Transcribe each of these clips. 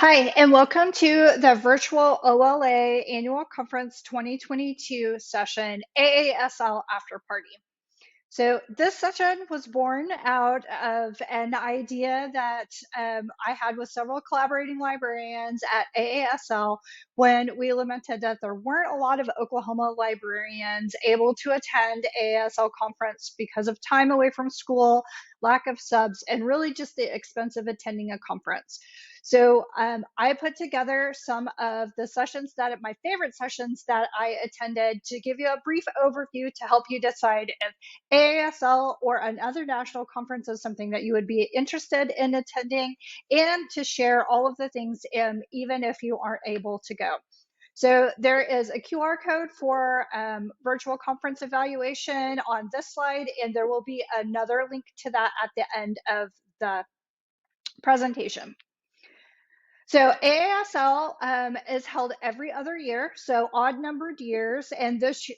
Hi, and welcome to the virtual OLA Annual Conference 2022 session, AASL After Party. So this session was born out of an idea that I had with several collaborating librarians at AASL when we lamented that there weren't a lot of Oklahoma librarians able to attend AASL conference because of time away from school, lack of subs, and really just the expense of attending a conference. So I put together some of the sessions my favorite sessions that I attended to give you a brief overview to help you decide if AASL or another national conference is something that you would be interested in attending, and to share all of the things even if you aren't able to go. So there is a QR code for virtual conference evaluation on this slide, and there will be another link to that at the end of the presentation. So AASL is held every other year, so odd numbered years, and this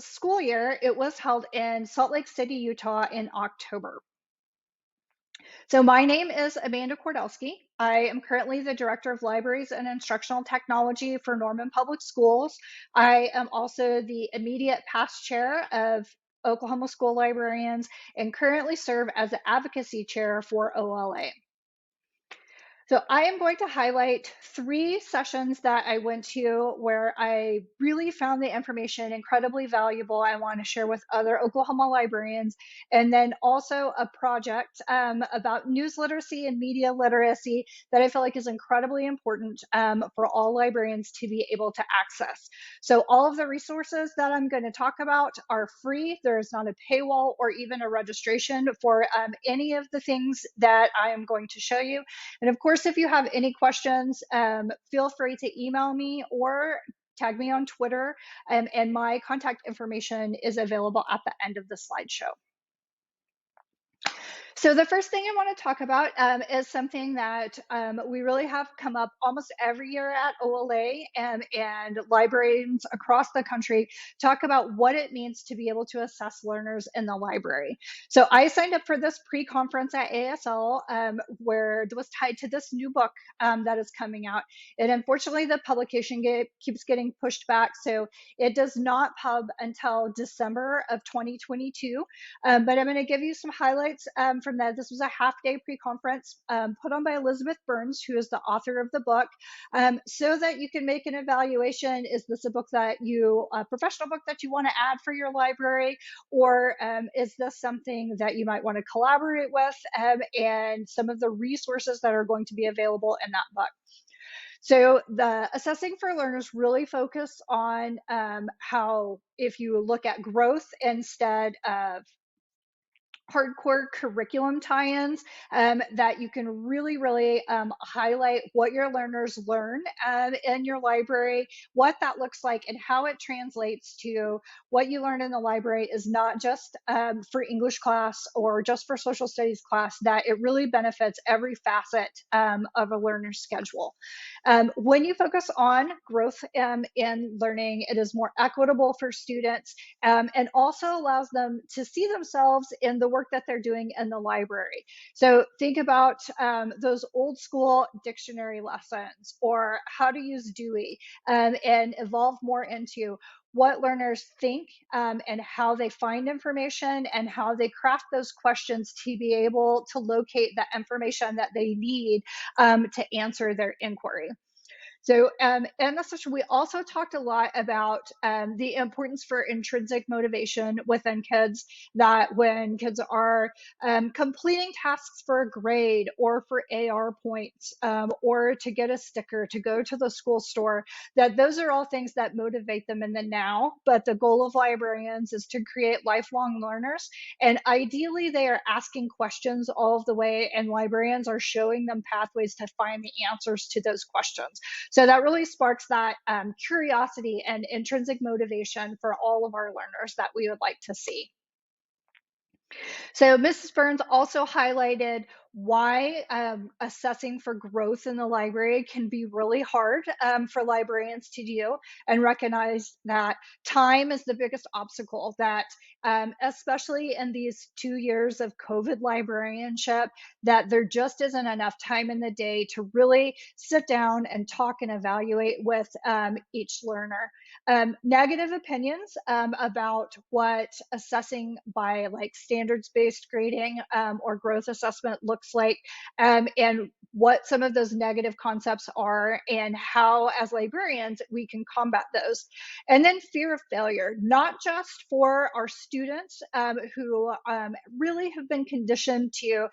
school year it was held in Salt Lake City, Utah in October. So my name is Amanda Kordelsky. I am currently the Director of Libraries and Instructional Technology for Norman Public Schools. I am also the immediate past chair of Oklahoma School Librarians and currently serve as the advocacy chair for OLA. So I am going to highlight 3 sessions that I went to where I really found the information incredibly valuable. I want to share with other Oklahoma librarians, and then also a project about news literacy and media literacy that I feel like is incredibly important for all librarians to be able to access. So all of the resources that I'm going to talk about are free. There is not a paywall or even a registration for any of the things that I am going to show you. And of course, if you have any questions, feel free to email me or tag me on Twitter, and my contact information is available at the end of the slideshow. So the first thing I want to talk about is something that we really have come up almost every year at OLA, and librarians across the country talk about what it means to be able to assess learners in the library. So I signed up for this pre-conference at ASL where it was tied to this new book that is coming out. And unfortunately, the publication keeps getting pushed back. So it does not pub until December of 2022. But I'm going to give you some highlights from that. This was a half-day pre-conference put on by Elizabeth Burns, who is the author of the book, so that you can make an evaluation. Is this a professional book that you want to add for your library, or is this something that you might want to collaborate with, and some of the resources that are going to be available in that book. So the assessing for learners really focus on how, if you look at growth instead of hardcore curriculum tie-ins, that you can really highlight what your learners learn in your library, what that looks like, and how it translates to what you learn in the library is not just for English class or just for social studies class, that it really benefits every facet of a learner's schedule. When you focus on growth in learning, it is more equitable for students, and also allows them to see themselves in the work that they're doing in the library. So think about those old school dictionary lessons, or how to use Dewey, and evolve more into what learners think and how they find information, and how they craft those questions to be able to locate the information that they need to answer their inquiry. So in this session, we also talked a lot about the importance for intrinsic motivation within kids, that when kids are completing tasks for a grade or for AR points or to get a sticker to go to the school store, that those are all things that motivate them in the now. But the goal of librarians is to create lifelong learners. And ideally, they are asking questions all of the way, and librarians are showing them pathways to find the answers to those questions. So that really sparks that curiosity and intrinsic motivation for all of our learners that we would like to see. So Mrs. Burns also highlighted why assessing for growth in the library can be really hard for librarians to do, and recognize that time is the biggest obstacle, that especially in these 2 years of COVID librarianship, that there just isn't enough time in the day to really sit down and talk and evaluate with each learner. Negative opinions about what assessing by like standards-based grading or growth assessment looks like, and what some of those negative concepts are, and how as librarians we can combat those. And then fear of failure, not just for our students who really have been conditioned to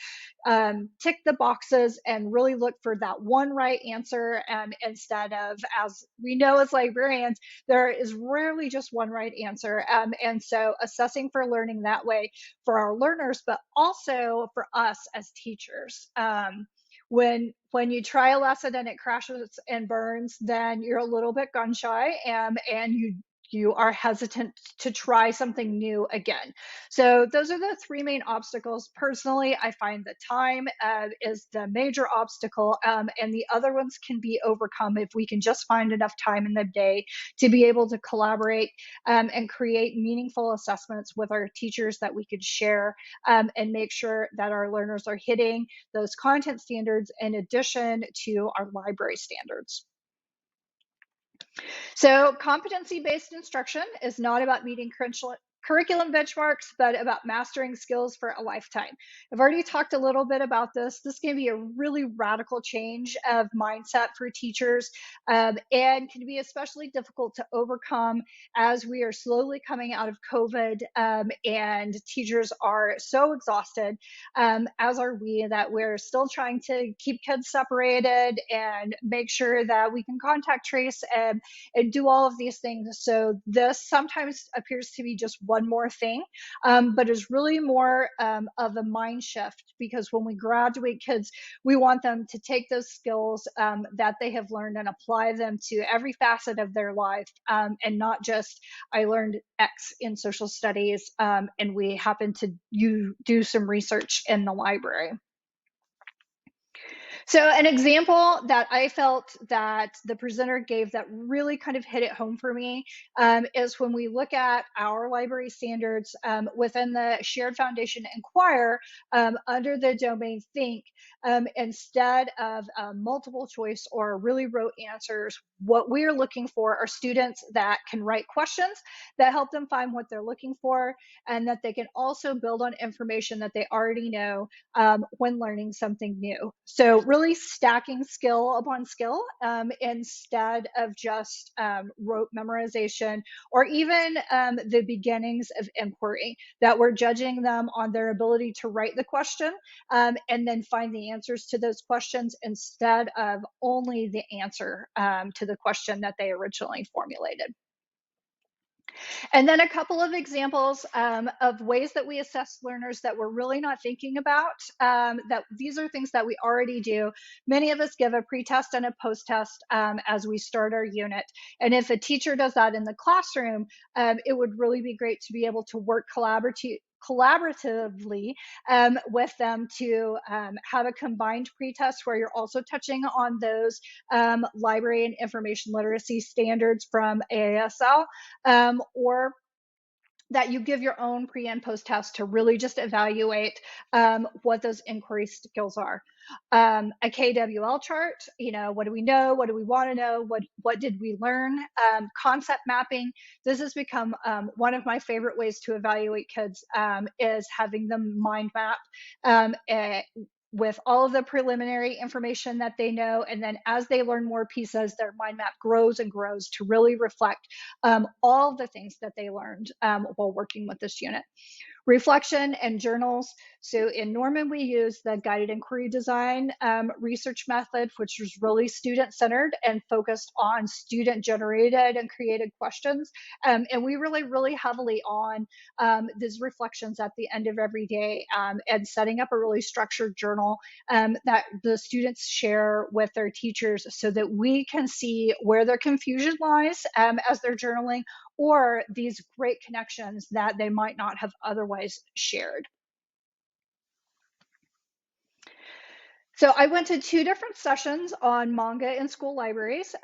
tick the boxes and really look for that one right answer, instead of, as we know as librarians, there is rarely just one right answer. And so assessing for learning that way for our learners, but also for us as teachers. When you try a lesson and it crashes and burns, then you're a little bit gun shy, and you are hesitant to try something new again. So those are the three main obstacles. Personally, I find that time is the major obstacle, and the other ones can be overcome if we can just find enough time in the day to be able to collaborate and create meaningful assessments with our teachers that we could share, and make sure that our learners are hitting those content standards in addition to our library standards. So competency-based instruction is not about meeting curriculum benchmarks, but about mastering skills for a lifetime. I've already talked a little bit about this. This can be a really radical change of mindset for teachers, and can be especially difficult to overcome as we are slowly coming out of COVID, and teachers are so exhausted, as are we, that we're still trying to keep kids separated and make sure that we can contact trace and do all of these things. So this sometimes appears to be just one more thing, but is really more of a mind shift, because when we graduate kids, we want them to take those skills that they have learned and apply them to every facet of their life, and not just, I learned X in social studies, and we happen to do some research in the library. So an example that I felt that the presenter gave that really kind of hit it home for me, is when we look at our library standards within the Shared Foundation Inquire, under the domain Think, instead of multiple choice or really rote answers, what we're looking for are students that can write questions that help them find what they're looking for, and that they can also build on information that they already know when learning something new. So really stacking skill upon skill, instead of just rote memorization, or even the beginnings of inquiry, that we're judging them on their ability to write the question, and then find the answers to those questions instead of only the answer to the question that they originally formulated. And then a couple of examples of ways that we assess learners that we're really not thinking about, that these are things that we already do. Many of us give a pre-test and a post-test as we start our unit. And if a teacher does that in the classroom, it would really be great to be able to work collaboratively with them to have a combined pretest where you're also touching on those library and information literacy standards from AASL, or that you give your own pre and post test to really just evaluate what those inquiry skills are. A KWL chart, what do we know? What do we want to know? What did we learn? Concept mapping. This has become one of my favorite ways to evaluate kids, is having them mind map with all of the preliminary information that they know. And then as they learn more pieces, their mind map grows and grows to really reflect all the things that they learned while working with this unit. Reflection and journals. So in Norman, we use the guided inquiry design research method, which was really student-centered and focused on student-generated and created questions. And we really heavily on these reflections at the end of every day, and setting up a really structured journal that the students share with their teachers, so that we can see where their confusion lies as they're journaling, or these great connections that they might not have otherwise shared. So I went to two different sessions on manga in school libraries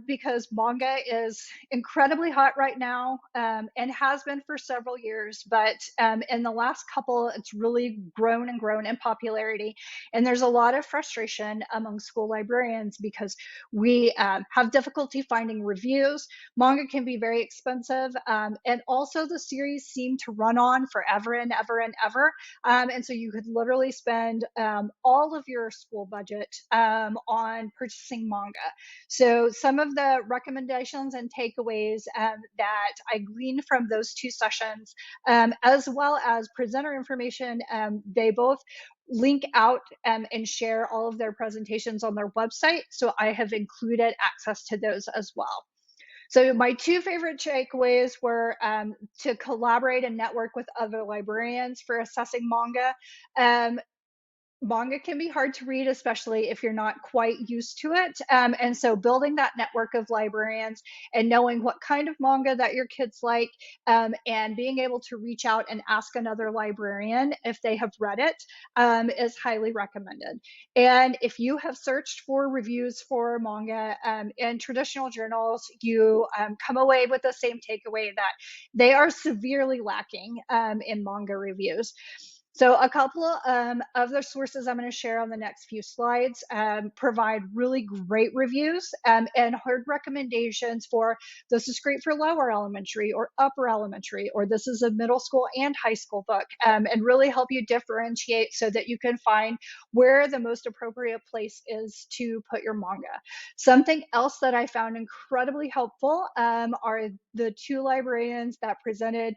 because manga is incredibly hot right now and has been for several years. But in the last couple, it's really grown and grown in popularity. And there's a lot of frustration among school librarians because we have difficulty finding reviews. Manga can be very expensive. And also the series seem to run on forever and ever and ever. And so you could literally spend all of your school budget on purchasing manga. So some of the recommendations and takeaways that I gleaned from those two sessions, as well as presenter information, they both link out and share all of their presentations on their website. So I have included access to those as well. So my two favorite takeaways were to collaborate and network with other librarians for assessing manga. Manga can be hard to read, especially if you're not quite used to it. And so building that network of librarians and knowing what kind of manga that your kids like and being able to reach out and ask another librarian if they have read it is highly recommended. And if you have searched for reviews for manga in traditional journals, you come away with the same takeaway that they are severely lacking in manga reviews. So a couple of the sources I'm going to share on the next few slides provide really great reviews and hard recommendations for this is great for lower elementary or upper elementary, or this is a middle school and high school book, and really help you differentiate so that you can find where the most appropriate place is to put your manga. Something else that I found incredibly helpful are the two librarians that presented.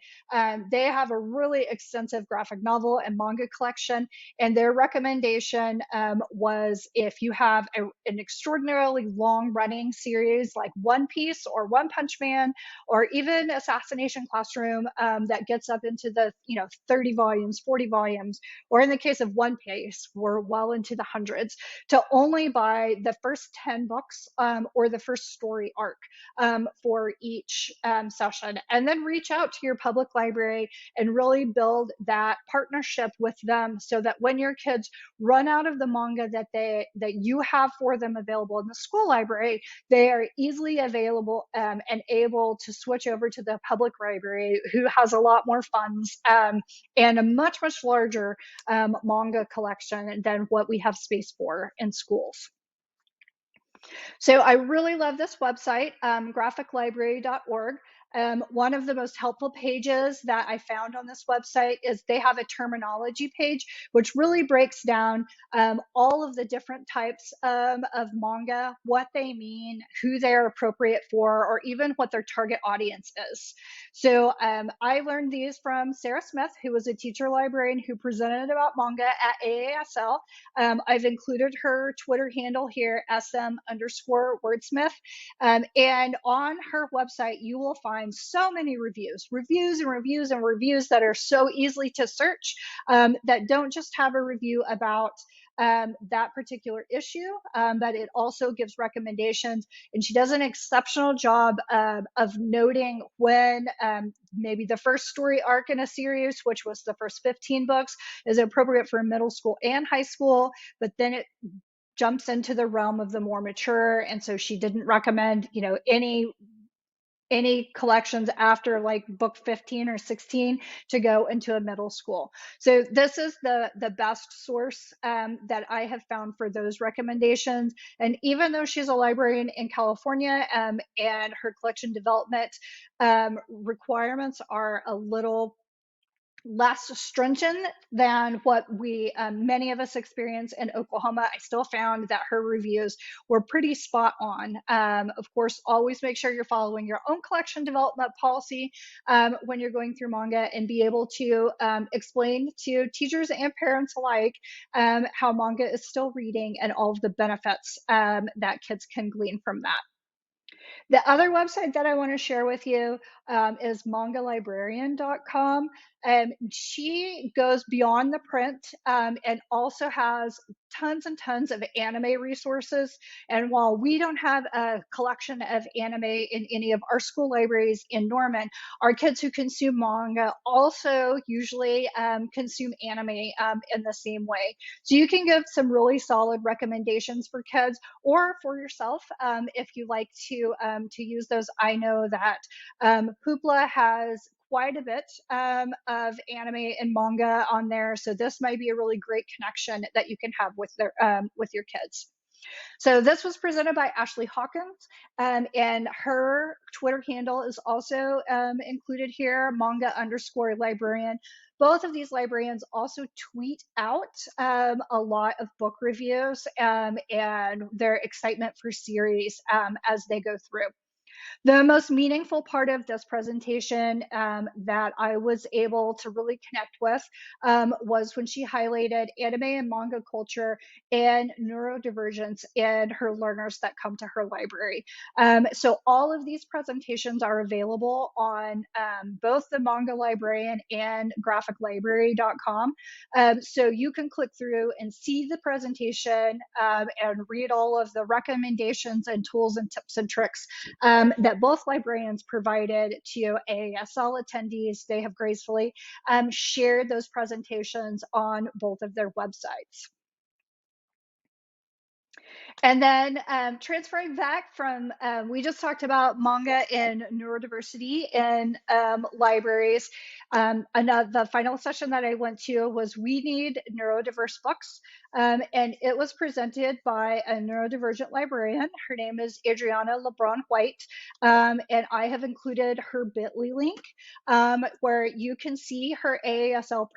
They have a really extensive graphic novel and manga collection, and their recommendation was if you have an extraordinarily long running series like One Piece or One Punch Man or even Assassination Classroom that gets up into the 30 volumes, 40 volumes, or in the case of One Piece, we're well into the hundreds, to only buy the first 10 books or the first story arc for each session, and then reach out to your public library and really build that partnership with them so that when your kids run out of the manga that you have for them available in the school library, they are easily available and able to switch over to the public library, who has a lot more funds and a much larger manga collection than what we have space for in schools. So I really love this website, graphiclibrary.org. One of the most helpful pages that I found on this website is they have a terminology page, which really breaks down all of the different types of manga, what they mean, who they're appropriate for, or even what their target audience is. So I learned these from Sarah Smith, who was a teacher librarian who presented about manga at AASL. I've included her Twitter handle here, SM_wordsmith. And on her website, you will find so many reviews that are so easily to search, that don't just have a review about that particular issue, but it also gives recommendations. And she does an exceptional job of noting when maybe the first story arc in a series, which was the first 15 books, is appropriate for middle school and high school, but then it jumps into the realm of the more mature. And so she didn't recommend, any collections after like book 15 or 16 to go into a middle school. So this is the best source that I have found for those recommendations. And even though she's a librarian in California and her collection development requirements are a little less stringent than what we many of us experience in Oklahoma, I still found that her reviews were pretty spot on. Of course, always make sure you're following your own collection development policy when you're going through manga, and be able to explain to teachers and parents alike how manga is still reading and all of the benefits that kids can glean from that. The other website that I want to share with you is mangalibrarian.com. She goes beyond the print and also has tons and tons of anime resources. And while we don't have a collection of anime in any of our school libraries in Norman, our kids who consume manga also usually consume anime in the same way. So you can give some really solid recommendations for kids or for yourself if you like to use those. I know that Hoopla has quite a bit of anime and manga on there, so this might be a really great connection that you can have with your kids. So this was presented by Ashley Hawkins, and her Twitter handle is also included here, manga_librarian. Both of these librarians also tweet out a lot of book reviews and their excitement for series as they go through. The most meaningful part of this presentation that I was able to really connect with was when she highlighted anime and manga culture and neurodivergence in her learners that come to her library. So all of these presentations are available on both the Manga Librarian and graphiclibrary.com. So you can click through and see the presentation and read all of the recommendations and tools and tips and tricks that both librarians provided to AASL attendees. They have gracefully shared those presentations on both of their websites. And then transferring back from, we just talked about manga and neurodiversity in libraries. The final session that I went to was We Need Neurodiverse Books. And it was presented by a neurodivergent librarian. Her name is Adriana LeBron White. And I have included her bit.ly link where you can see her AASL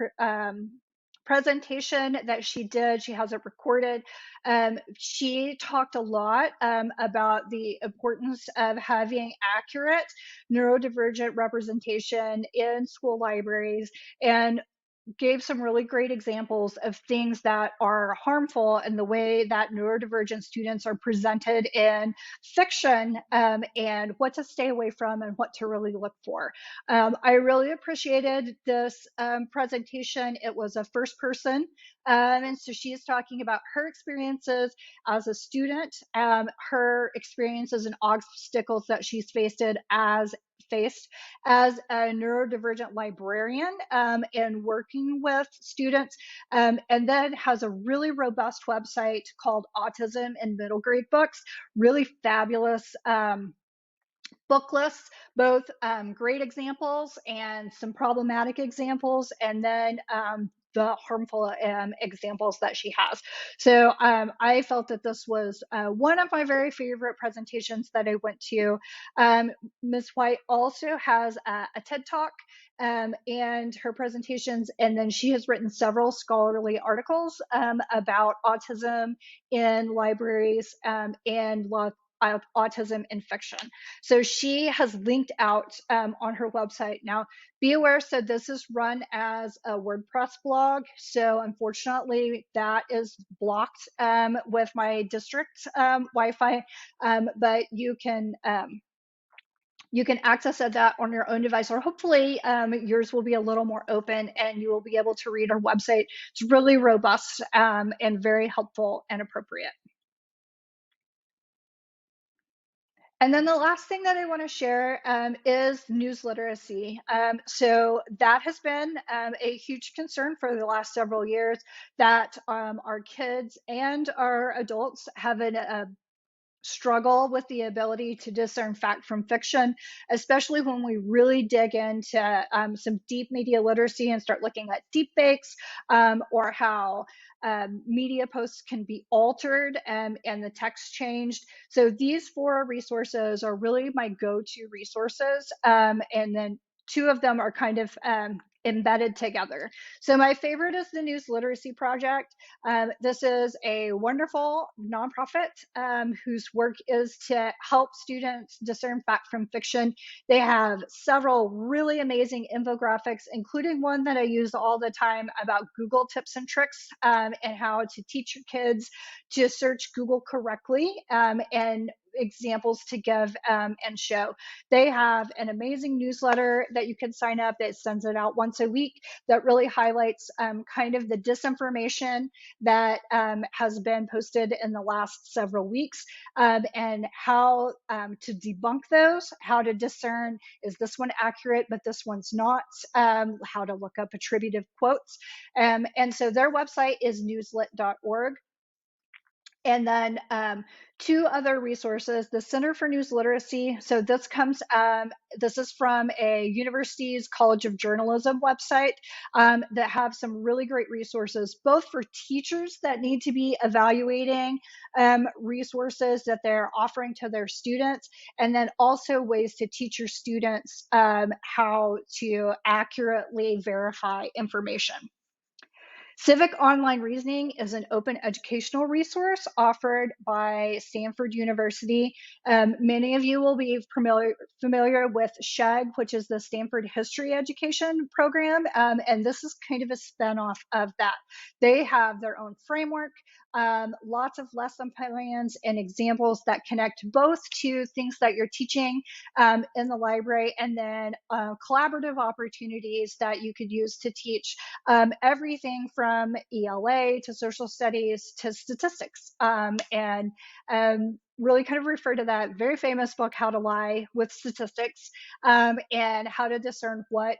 presentation that she did. She has it recorded. She talked a lot about the importance of having accurate neurodivergent representation in school libraries and gave some really great examples of things that are harmful in the way that neurodivergent students are presented in fiction and what to stay away from and what to really look for. I really appreciated this presentation. It was a first person, and so she's talking about her experiences as a student, her experiences and obstacles that she's faced as a neurodivergent librarian and working with students, and then has a really robust website called Autism in Middle Grade Books, really fabulous book lists, both great examples and some problematic examples, and then the harmful examples that she has. So I felt that this was one of my very favorite presentations that I went to. Ms. White also has a TED Talk and her presentations, and then she has written several scholarly articles about autism in libraries and autism in fiction. So she has linked out on her website. Now, be aware, so this is run as a WordPress blog. So unfortunately, that is blocked with my district Wi-Fi, but you can access that on your own device, or hopefully yours will be a little more open and you will be able to read our website. It's really robust and very helpful and appropriate. And then the last thing that I want to share is news literacy. So that has been a huge concern for the last several years, that our kids and our adults have a struggle with the ability to discern fact from fiction, especially when we really dig into some deep media literacy and start looking at deep fakes or how media posts can be altered and the text changed. So these 4 resources are really my go-to resources. And then 2 of them are kind of embedded together. So my favorite is the News Literacy Project. This is a wonderful nonprofit whose work is to help students discern fact from fiction. They have several really amazing infographics, including one that I use all the time about Google tips and tricks and how to teach your kids to search Google correctly and examples to give and show. They have an amazing newsletter that you can sign up that sends it out once a week that really highlights kind of the disinformation that has been posted in the last several weeks, and how to debunk those, how to discern, is this one accurate, but this one's not, how to look up attributive quotes. And so their website is newslit.org. And then two other resources, the Center for News Literacy. So this is from a university's College of Journalism website that have some really great resources, both for teachers that need to be evaluating resources that they're offering to their students, and then also ways to teach your students how to accurately verify information. Civic Online Reasoning is an open educational resource offered by Stanford University. Many of you will be familiar with SHEG, which is the Stanford History Education Program, and this is kind of a spinoff of that. They have their own framework, lots of lesson plans and examples that connect both to things that you're teaching in the library, and then collaborative opportunities that you could use to teach everything from ELA to social studies to statistics, and really kind of refer to that very famous book, How to Lie with Statistics, and how to discern what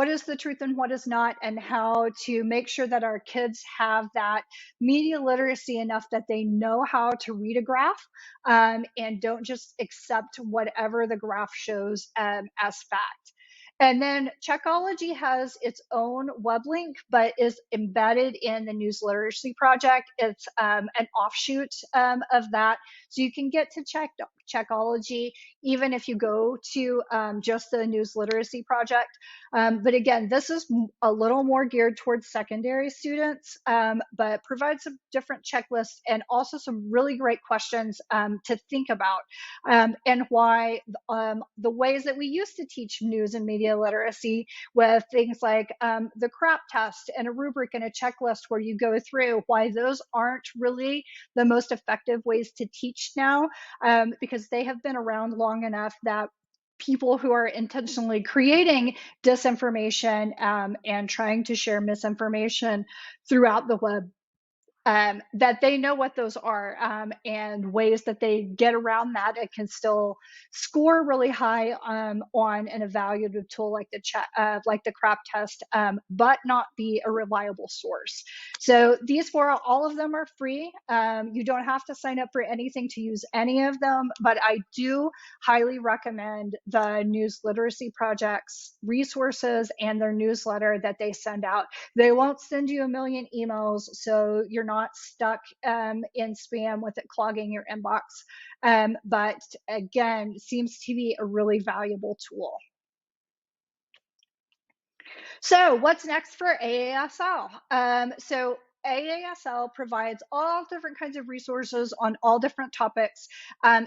is the truth and what is not, and how to make sure that our kids have that media literacy enough that they know how to read a graph, and don't just accept whatever the graph shows as fact. And then Checkology has its own web link, but is embedded in the News Literacy Project. It's an offshoot of that. So you can get to Checkology even if you go to just the News Literacy Project. But again, this is a little more geared towards secondary students, but provides some different checklists and also some really great questions to think about, and why the ways that we used to teach news and media literacy with things like the CRAP test and a rubric and a checklist where you go through, why those aren't really the most effective ways to teach now, because they have been around long enough that people who are intentionally creating disinformation and trying to share misinformation throughout the web, that they know what those are, and ways that they get around that. It can still score really high on an evaluative tool like the CRAP test, but not be a reliable source. So these all of them are free. You don't have to sign up for anything to use any of them, but I do highly recommend the News Literacy Project's resources and their newsletter that they send out. They won't send you a million emails, so you're not stuck in spam with it clogging your inbox. But again, seems to be a really valuable tool. So what's next for AASL? So AASL provides all different kinds of resources on all different topics.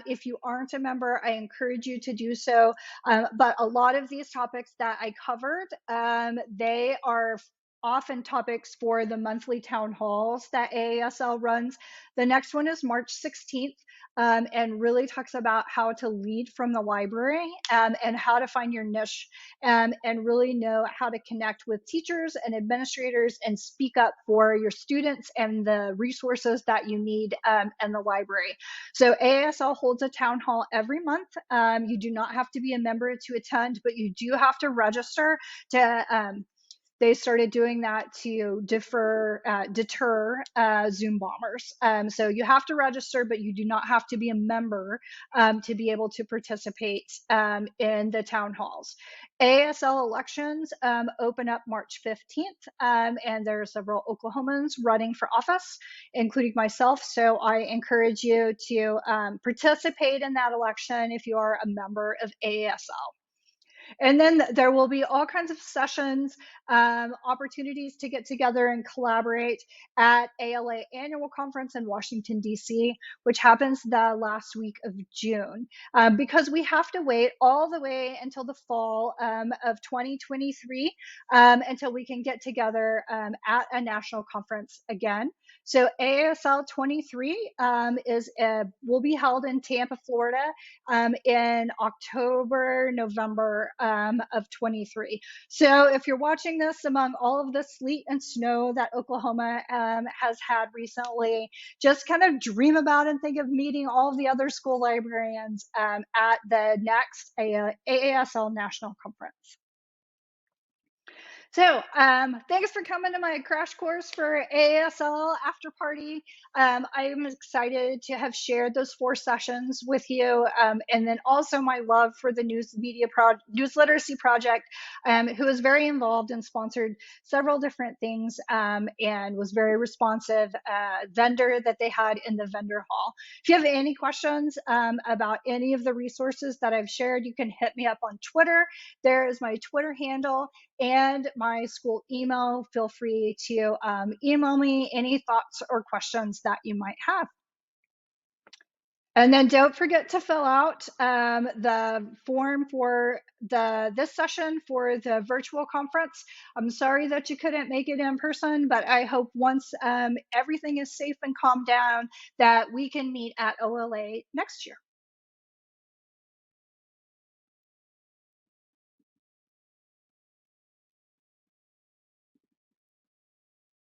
If you aren't a member, I encourage you to do so. But a lot of these topics that I covered, they are often topics for the monthly town halls that AASL runs. The next one is March 16th. And really talks about how to lead from the library, and how to find your niche, and really know how to connect with teachers and administrators and speak up for your students and the resources that you need in the library. So AASL holds a town hall every month. You do not have to be a member to attend, but you do have to register to they started doing that to deter Zoom bombers. So you have to register, but you do not have to be a member to be able to participate in the town halls. AASL elections open up March 15th, and there are several Oklahomans running for office, including myself. So I encourage you to participate in that election if you are a member of AASL. And then there will be all kinds of sessions, opportunities to get together and collaborate at ALA Annual Conference in Washington, D.C., which happens the last week of June, because we have to wait all the way until the fall of 2023 until we can get together at a national conference again. So AASL 23 will be held in Tampa, Florida, in October, November of 23. So if you're watching this among all of the sleet and snow that Oklahoma has had recently, just kind of dream about and think of meeting all of the other school librarians at the next AASL National Conference. So thanks for coming to my crash course for AASL After Party. I'm excited to have shared those 4 sessions with you, and then also my love for the News Literacy Project, who is very involved and sponsored several different things, and was very responsive vendor that they had in the vendor hall. If you have any questions about any of the resources that I've shared, you can hit me up on Twitter. There is my Twitter handle and my school email. Feel free to email me any thoughts or questions that you might have. And then don't forget to fill out the form for this session for the virtual conference. I'm sorry that you couldn't make it in person, but I hope once everything is safe and calmed down that we can meet at OLA next year.